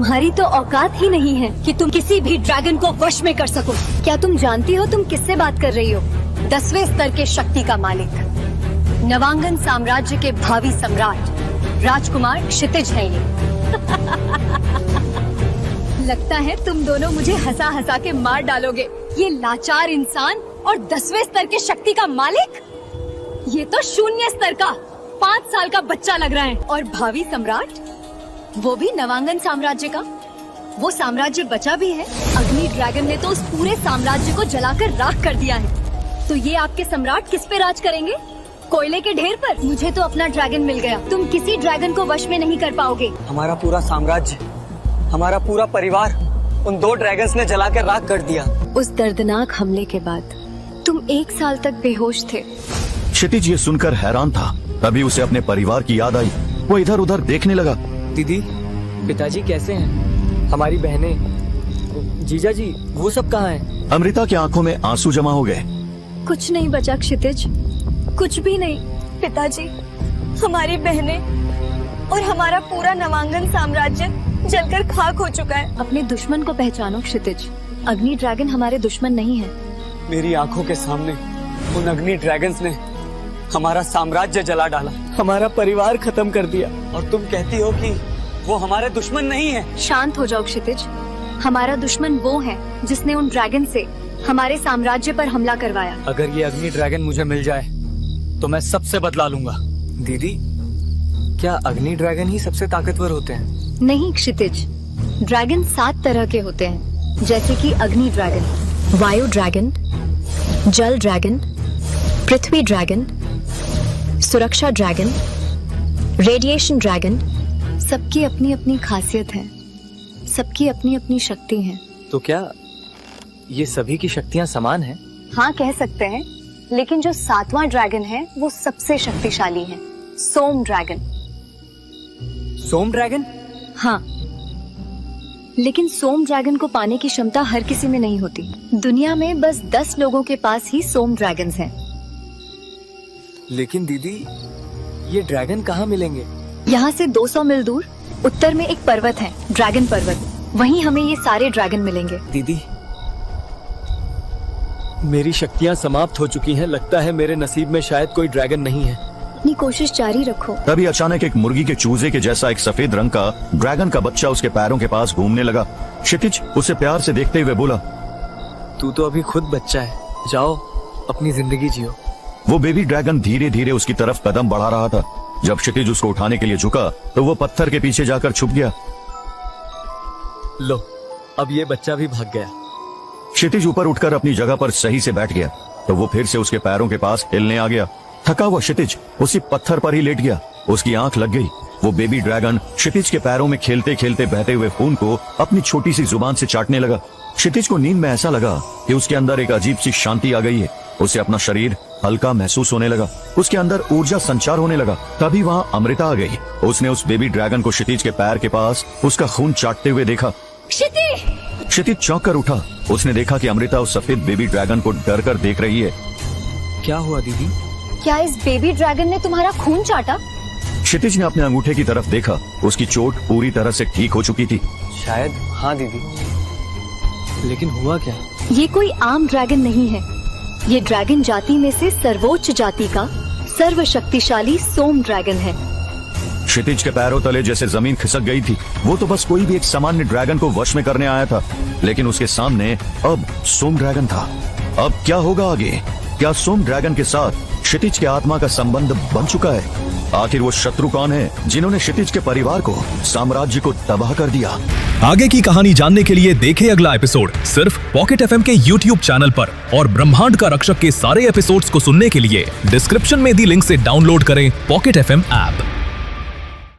तुम्हारी तो औकात ही नहीं है कि तुम किसी भी ड्रैगन को वश में कर सको। क्या तुम जानती हो तुम किससे बात कर रही हो? 10वें स्तर के शक्ति का मालिक, नवांगन साम्राज्य के भावी सम्राट राजकुमार क्षितिज है ये। लगता है तुम दोनों मुझे हंसा हंसा के मार डालोगे। ये लाचार इंसान और 10वें स्तर के शक्ति का मालिक, ये तो 0 स्तर का 5 साल का बच्चा लग रहा है। और भावी सम्राट, वो भी नवांगन साम्राज्य का। वो साम्राज्य बचा भी है। अग्नि ड्रैगन ने तो उस पूरे साम्राज्य को जलाकर राख कर दिया है। तो ये आपके सम्राट किस पे राज करेंगे? कोयले के ढेर पर? मुझे तो अपना ड्रैगन मिल गया। तुम किसी ड्रैगन को वश में नहीं कर पाओगे। हमारा पूरा साम्राज्य, हमारा पूरा परिवार उन 2 ड्रैगन्स ने जलाकर राख कर दिया। उस दर्दनाक हमले के बाद तुम 1 साल तक बेहोश थे। क्षितिज ये सुनकर हैरान था। तभी उसे अपने परिवार की याद आई। वो इधर उधर देखने लगा। दीदी, पिताजी कैसे हैं? हमारी बहनें, जीजा जी, वो सब कहाँ हैं? अमृता की आंखों में आंसू जमा हो गए। कुछ नहीं बचा क्षितिज, कुछ भी नहीं। पिताजी, हमारी बहनें और हमारा पूरा नवांगन साम्राज्य जलकर खाक हो चुका है। अपने दुश्मन को पहचानो क्षितिज। अग्नि ड्रैगन हमारे दुश्मन नहीं है। मेरी आंखों के सामने उन अग्नि ड्रैगन्स ने हमारा साम्राज्य जला डाला, हमारा परिवार खत्म कर दिया, और तुम कहती हो कि वो हमारे दुश्मन नहीं है। शांत हो जाओ क्षितिज। हमारा दुश्मन वो है जिसने उन ड्रैगन से हमारे साम्राज्य पर हमला करवाया। अगर ये अग्नि ड्रैगन मुझे मिल जाए तो मैं सबसे बदला लूंगा। दीदी, क्या अग्नि ड्रैगन ही सबसे ताकतवर होते हैं? नहीं क्षितिज, ड्रैगन 7 तरह के होते हैं, जैसे कि अग्नि ड्रैगन, वायु ड्रैगन, जल ड्रैगन, पृथ्वी ड्रैगन, सुरक्षा ड्रैगन, रेडिएशन ड्रैगन। सबकी अपनी अपनी खासियत है, सबकी अपनी अपनी शक्ति है। तो क्या ये सभी की शक्तियाँ समान हैं? हाँ, कह सकते हैं, लेकिन जो 7वां ड्रैगन है वो सबसे शक्तिशाली है, सोम ड्रैगन। सोम ड्रैगन? हाँ, लेकिन सोम ड्रैगन को पाने की क्षमता हर किसी में नहीं होती। दुनिया में बस 10 लोगों के पास ही सोम ड्रैगन्स हैं। लेकिन दीदी, ये ड्रैगन कहाँ मिलेंगे? यहाँ से 200 मील दूर उत्तर में एक पर्वत है, ड्रैगन पर्वत। वहीं हमें ये सारे ड्रैगन मिलेंगे। दीदी, मेरी शक्तियाँ समाप्त हो चुकी हैं। लगता है मेरे नसीब में शायद कोई ड्रैगन नहीं है। अपनी कोशिश जारी रखो। तभी अचानक एक मुर्गी के चूजे के जैसा एक सफेद रंग का ड्रैगन का बच्चा उसके पैरों के पास घूमने लगा। क्षितिज उसे प्यार से देखते हुए बोला, तू तो अभी खुद बच्चा है, जाओ अपनी जिंदगी जियो। वो बेबी ड्रैगन धीरे धीरे उसकी तरफ कदम बढ़ा रहा था। जब क्षितिज उसको उठाने के लिए झुका तो वो पत्थर के पीछे जाकर छुप गया। लो, अब ये बच्चा भी भाग गया। क्षितिज ऊपर उठकर अपनी जगह पर सही से बैठ गया तो वो फिर से उसके पैरों के पास हिलने आ गया। थका हुआ क्षितिज उसी पत्थर पर ही लेट गया। उसकी आंख लग गई। वो बेबी ड्रैगन क्षितिज के पैरों में खेलते खेलते बहते हुए खून को अपनी छोटी सी जुबान से चाटने लगा। क्षितिज को नींद में ऐसा लगा कि उसके अंदर एक अजीब सी शांति आ गई है। उसे अपना शरीर हल्का महसूस होने लगा। उसके अंदर ऊर्जा संचार होने लगा। तभी वहाँ अमृता आ गई। उसने उस बेबी ड्रैगन को क्षितिज के पैर के पास उसका खून चाटते हुए देखा। क्षितिज चौंक कर उठा। उसने देखा कि अमृता उस सफेद बेबी ड्रैगन को डर कर देख रही है। क्या हुआ दीदी? क्या इस बेबी ड्रैगन ने तुम्हारा खून चाटा? क्षितिज ने अपने अंगूठे की तरफ देखा। उसकी चोट पूरी तरह से ठीक हो चुकी थी। शायद हाँ दीदी, लेकिन हुआ क्या? ये कोई आम ड्रैगन नहीं है। ये ड्रैगन जाति में से सर्वोच्च जाति का सर्वशक्तिशाली सोम ड्रैगन है। क्षितिज के पैरों तले जैसे जमीन खिसक गई थी। वो तो बस कोई भी एक सामान्य ड्रैगन को वश में करने आया था, लेकिन उसके सामने अब सोम ड्रैगन था। अब क्या होगा आगे? क्या सोम ड्रैगन के साथ क्षितिज के आत्मा का संबंध बन चुका है? आखिर वो शत्रु कौन है जिन्होंने क्षितिज के परिवार को, साम्राज्य को तबाह कर दिया? आगे की कहानी जानने के लिए देखें अगला एपिसोड सिर्फ पॉकेट एफएम के YouTube चैनल पर। और ब्रह्मांड का रक्षक के सारे एपिसोड्स को सुनने के लिए डिस्क्रिप्शन में दी लिंक से डाउनलोड करें पॉकेट एफएम ऐप।